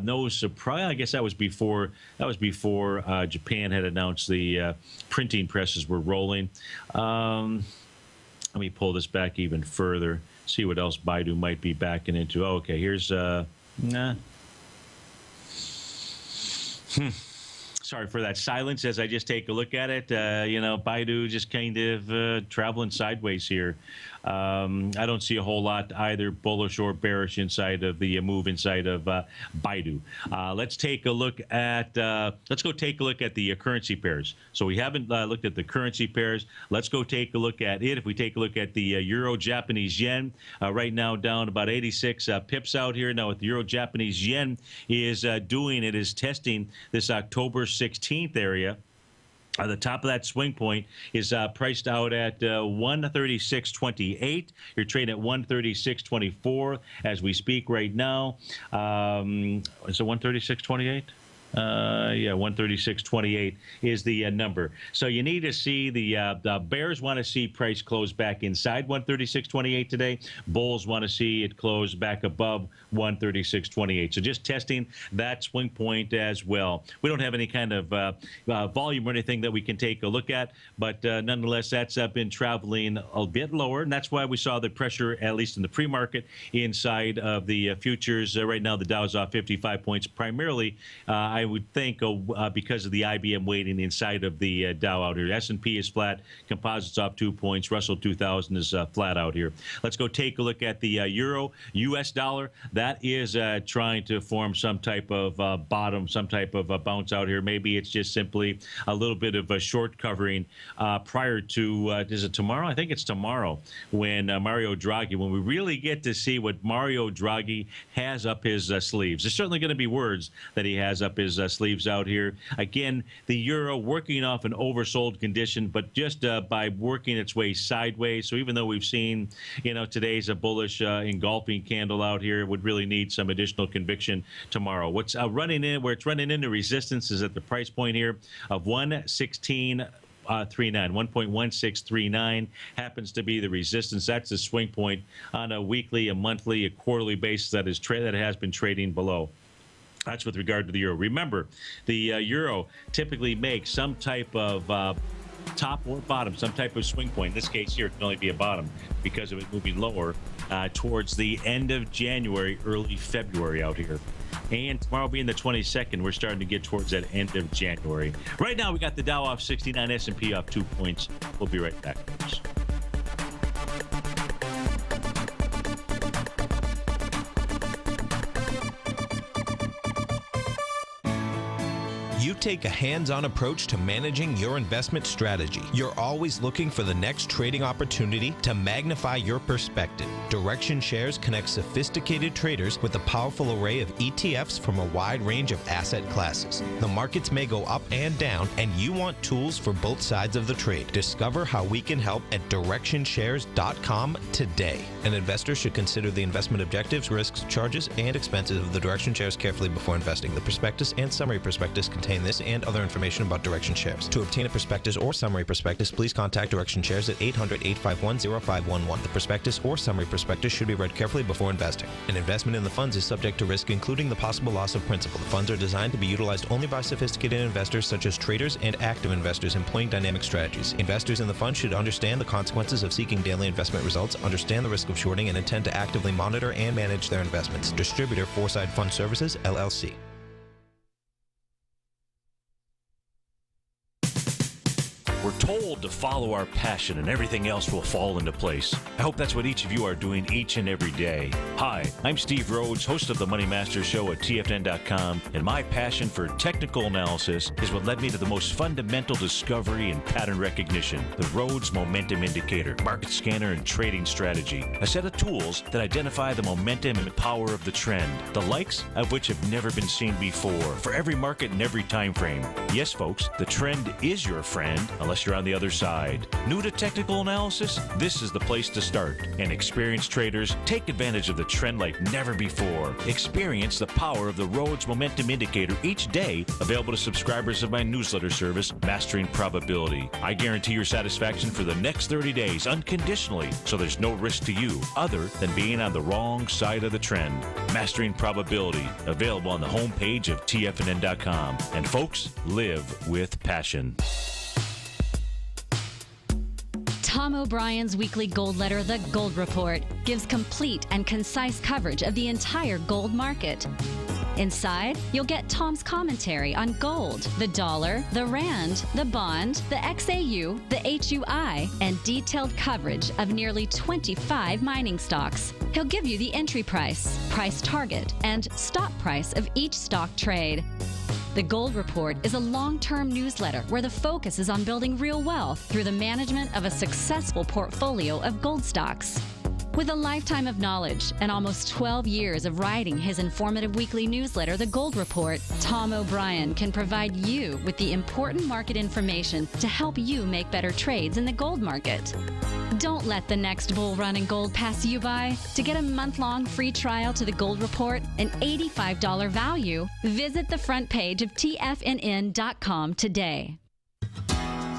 No surprise. I guess that was before Japan had announced the printing presses were rolling. Let me pull this back even further, see what else Baidu might be backing into. Oh, okay, here's Sorry for that silence as I just take a look at it. Baidu just kind of traveling sideways here. I don't see a whole lot either bullish or bearish inside of the move inside of Baidu. Let's take a look at let's go take a look at the currency pairs. So we haven't looked at the currency pairs. Let's go take a look at it. If we take a look at the Euro Japanese yen, right now down about 86 pips out here. Now, what the Euro Japanese yen is doing, it is testing this October 16th area. The top of that swing point is priced out at 136.28. You're trading at 136.24 as we speak right now. Is it 136.28? Yeah, 136.28 is the number. So you need to see the bears want to see price close back inside 136.28 today. Bulls want to see it close back above 136.28. So just testing that swing point as well. We don't have any kind of volume or anything that we can take a look at, but nonetheless, that's been traveling a bit lower, and that's why we saw the pressure, at least in the pre-market, inside of the futures. Right now, the Dow's off 55 points, primarily I would think because of the IBM weighting inside of the Dow out here. S&P is flat. Composites off 2 points. Russell 2000 is flat out here. Let's go take a look at the euro, U.S. dollar. That is trying to form some type of bottom, some type of bounce out here. Maybe it's just simply a little bit of a short covering prior to, is it tomorrow? I think it's tomorrow when Mario Draghi, when we really get to see what Mario Draghi has up his sleeves. There's certainly going to be words that he has up his sleeves out here. Again, the euro working off an oversold condition, but just by working its way sideways. So even though we've seen, today's a bullish engulfing candle out here, it would really need some additional conviction tomorrow. What's running in, where it's running into resistance is at the price point here of 116.39, 1.1639 happens to be the resistance. That's the swing point on a weekly, a monthly, a quarterly basis that has been trading below. That's with regard to the euro. Remember, the euro typically makes some type of top or bottom, some type of swing point. In this case here, it can only be a bottom because of it moving lower towards the end of January, early February out here. And tomorrow being the 22nd, we're starting to get towards that end of January. Right now, we got the Dow off 69, S&P off 2 points. We'll be right back, folks. You take a hands-on approach to managing your investment strategy. You're always looking for the next trading opportunity to magnify your perspective. Direction Shares connects sophisticated traders with a powerful array of ETFs from a wide range of asset classes. The markets may go up and down, and you want tools for both sides of the trade. Discover how we can help at DirectionShares.com today. An investor should consider the investment objectives, risks, charges, and expenses of the Direction Shares carefully before investing. The prospectus and summary prospectus contain this and other information about Direction Shares. To obtain a prospectus or summary prospectus, please contact Direction Shares at 800-851-0511. The prospectus or summary prospectus should be read carefully before investing. An investment in the funds is subject to risk, including the possible loss of principal. The funds are designed to be utilized only by sophisticated investors such as traders and active investors employing dynamic strategies. Investors in the fund should understand the consequences of seeking daily investment results, understand the risk of shorting, and intend to actively monitor and manage their investments. Distributor Foreside Fund Services, LLC. We're told to follow our passion and everything else will fall into place. I hope that's what each of you are doing each and every day. Hi, I'm Steve Rhodes, host of the Money Master Show at TFNN.com, and my passion for technical analysis is what led me to the most fundamental discovery in pattern recognition, the Rhodes Momentum Indicator, market scanner, and trading strategy, a set of tools that identify the momentum and power of the trend, the likes of which have never been seen before, for every market and every time frame. Yes, folks, the trend is your friend, unless you're on the other side. New to technical analysis? This is the place to start. And experienced traders take advantage of the trend like never before. Experience the power of the Rhodes Momentum Indicator each day, available to subscribers of my newsletter service, Mastering Probability. I guarantee your satisfaction for the next 30 days unconditionally, so there's no risk to you other than being on the wrong side of the trend. Mastering Probability, available on the homepage of TFNN.com. And folks, live with passion. Tom O'Brien's weekly gold letter, The Gold Report, gives complete and concise coverage of the entire gold market. Inside, you'll get Tom's commentary on gold, the dollar, the rand, the bond, the XAU, the HUI, and detailed coverage of nearly 25 mining stocks. He'll give you the entry price, price target, and stop price of each stock trade. The Gold Report is a long-term newsletter where the focus is on building real wealth through the management of a successful portfolio of gold stocks. With a lifetime of knowledge and almost 12 years of writing his informative weekly newsletter, The Gold Report, Tom O'Brien can provide you with the important market information to help you make better trades in the gold market. Don't let the next bull run in gold pass you by. To get a month-long free trial to The Gold Report, an $85 value, visit the front page of TFNN.com today.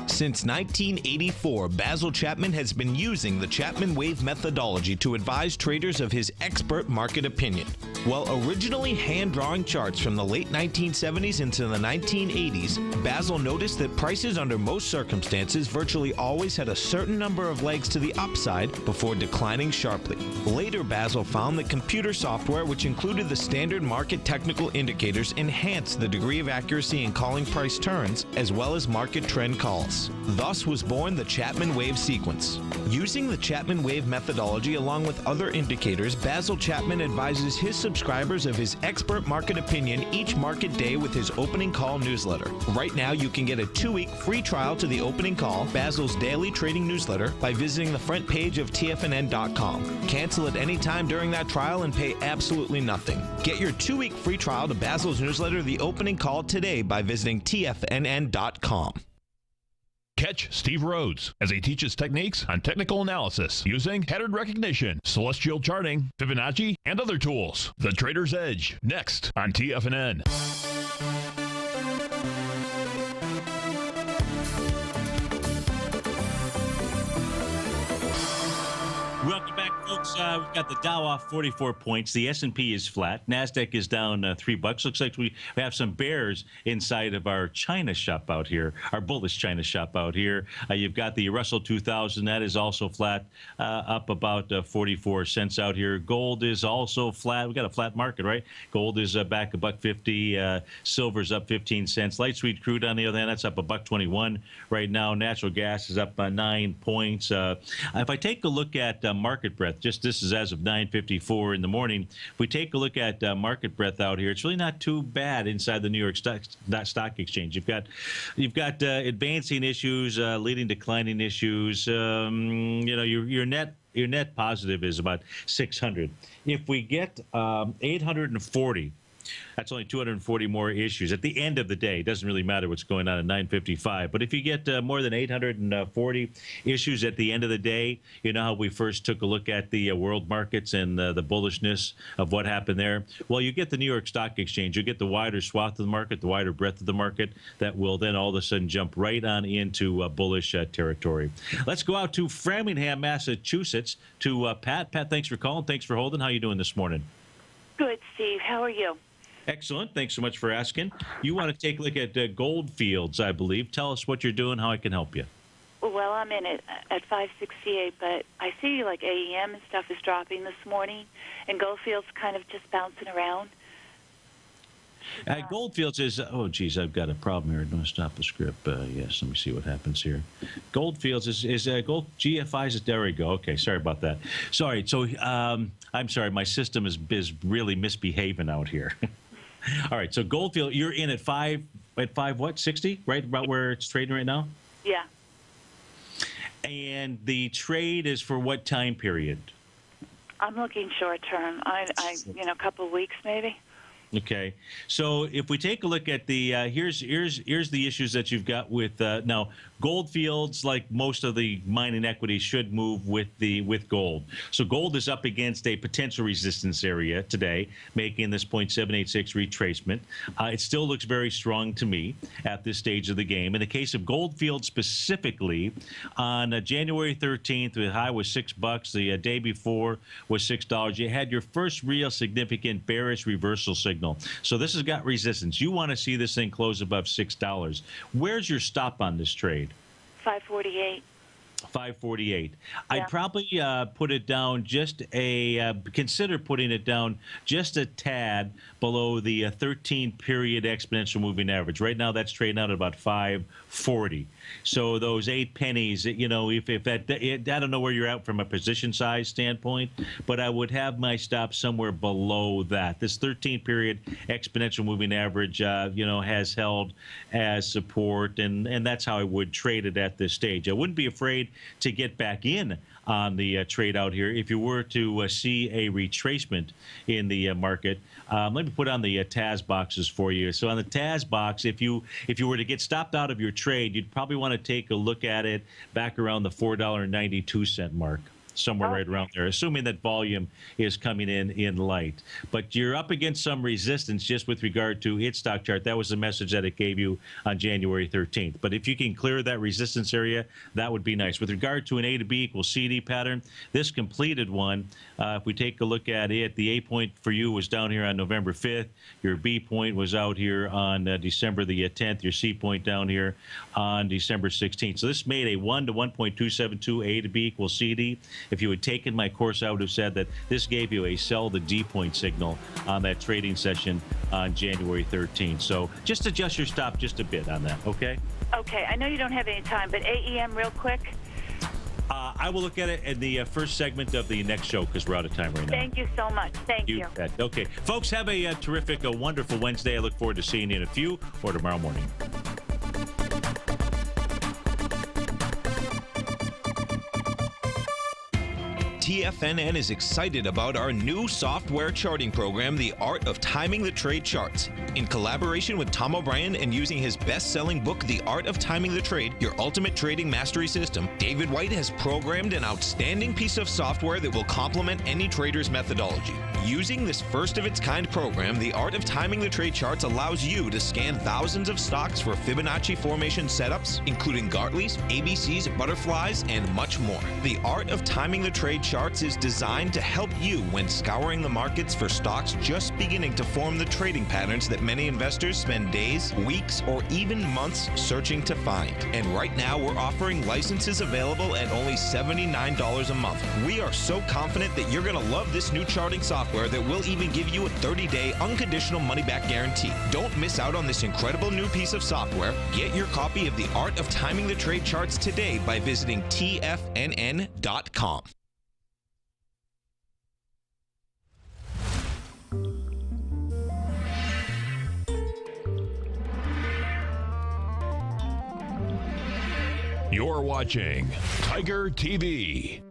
Since 1984, Basil Chapman has been using the Chapman Wave methodology to advise traders of his expert market opinion. While originally hand-drawing charts from the late 1970s into the 1980s, Basil noticed that prices under most circumstances virtually always had a certain number of legs to the upside before declining sharply. Later, Basil found that computer software, which included the standard market technical indicators, enhanced the degree of accuracy in calling price turns, as well as market trend calls. Thus was born the Chapman Wave sequence. Using the Chapman Wave methodology along with other indicators, Basil Chapman advises his subscribers of his expert market opinion each market day with his opening call newsletter. Right now, you can get a 2-week free trial to the opening call, Basil's daily trading newsletter, by visiting the front page of TFNN.com. Cancel at any time during that trial and pay absolutely nothing. Get your 2-week free trial to Basil's newsletter, The Opening Call, today by visiting TFNN.com. Catch Steve Rhodes as he teaches techniques on technical analysis using pattern recognition, celestial charting, Fibonacci, and other tools. The Trader's Edge, next on TFNN. Welcome back, folks. folks, we've got the Dow off 44 points. The S&P is flat. NASDAQ is down $3. Looks like we have some bears inside of our China shop out here, our bullish China shop out here. You've got the Russell 2000. That is also flat, up about 44 cents out here. Gold is also flat. We've got a flat market, right? Gold is back $1.50. Silver's up 15 cents. Light sweet crude, on the other hand, that's up $1.21 right now. Natural gas is up 9 points. If I take a look at market breadth, just this is as of 9:54 in the morning. If we take a look at market breadth out here, it's really not too bad inside the New York Stock Exchange. You've got advancing issues, leading declining issues. Your net positive is about 600. If we get 840. That's only 240 more issues. At the end of the day, it doesn't really matter what's going on at 9:55. But if you get more than 840 issues at the end of the day, you know how we first took a look at the world markets and the bullishness of what happened there? Well, you get the New York Stock Exchange. You get the wider swath of the market, the wider breadth of the market, that will then all of a sudden jump right on into bullish territory. Let's go out to Framingham, Massachusetts, to Pat. Pat, thanks for calling. Thanks for holding. How you doing this morning? Good, Steve. How are you? Excellent. Thanks so much for asking. You want to take a look at Goldfields, I believe. Tell us what you're doing, how I can help you. Well, I'm in it at 568, but I see like AEM and stuff is dropping this morning, and Goldfields kind of just bouncing around. Goldfields is, oh, geez, I've got a problem here. Don't stop the script. Yes, let me see what happens here. Goldfields is Gold GFIs. There we go. Okay, sorry about that. Sorry. So I'm sorry. My system is really misbehaving out here. All right. So Goldfield, you're in at five what? 60, right? About where it's trading right now? Yeah. And the trade is for what time period? I'm looking short term. A couple of weeks maybe. Okay, so if we take a look at the here's the issues that you've got with now Goldfields, like most of the mining equities, should move with gold. So gold is up against a potential resistance area today, making this 0.786 retracement. It still looks very strong to me at this stage of the game. In the case of Goldfield specifically, on January 13th, the high was $6. The day before was $6. You had your first real significant bearish reversal signal. So this has got resistance. You want to see this thing close above $6. Where's your stop on this trade? 548. 548. Yeah. I'd probably put it down consider putting it down just a tad below the 13-period exponential moving average. Right now, that's trading out at about 540. So those 8 pennies, if that, I don't know where you're at from a position size standpoint, but I would have my stop somewhere below that. This 13-period exponential moving average, has held as support, and that's how I would trade it at this stage. I wouldn't be afraid to get back in on the trade out here if you were to see a retracement in the market. Let me put on the TAS boxes for you. So on the TAS box, if you were to get stopped out of your trade, you'd probably want to take a look at it back around the $4.92 mark. Somewhere right around there, assuming that volume is coming in light. But you're up against some resistance just with regard to its stock chart. That was the message that it gave you on January 13th. But if you can clear that resistance area, that would be nice. With regard to an A to B equals CD pattern, this completed one, if we take a look at it, the A point for you was down here on November 5th. Your B point was out here on December the 10th. Your C point down here on December 16th. So this made a 1 to 1.272 A to B equals CD. If you had taken my course, I would have said that this gave you a sell the D point signal on that trading session on January 13th. So just adjust your stop just a bit on that, okay? Okay. I know you don't have any time, but AEM real quick. I will look at it in the first segment of the next show because we're out of time right now. Thank you so much. Thank you. Bet. Okay. Folks, have a terrific, wonderful Wednesday. I look forward to seeing you in a few or tomorrow morning. TFNN is excited about our new software charting program, The Art of Timing the Trade Charts. In collaboration with Tom O'Brien and using his best-selling book, The Art of Timing the Trade, Your Ultimate Trading Mastery System, David White has programmed an outstanding piece of software that will complement any trader's methodology. Using this first-of-its-kind program, The Art of Timing the Trade Charts allows you to scan thousands of stocks for Fibonacci formation setups, including Gartley's, ABC's, butterflies, and much more. The Art of Timing the Trade Charts is designed to help you when scouring the markets for stocks just beginning to form the trading patterns that many investors spend days, weeks, or even months searching to find. And right now, we're offering licenses available at only $79 a month. We are so confident that you're going to love this new charting software that will even give you a 30-day unconditional money-back guarantee. Don't miss out on this incredible new piece of software. Get your copy of The Art of Timing the Trade Charts today by visiting TFNN.com. You're watching Tiger TV.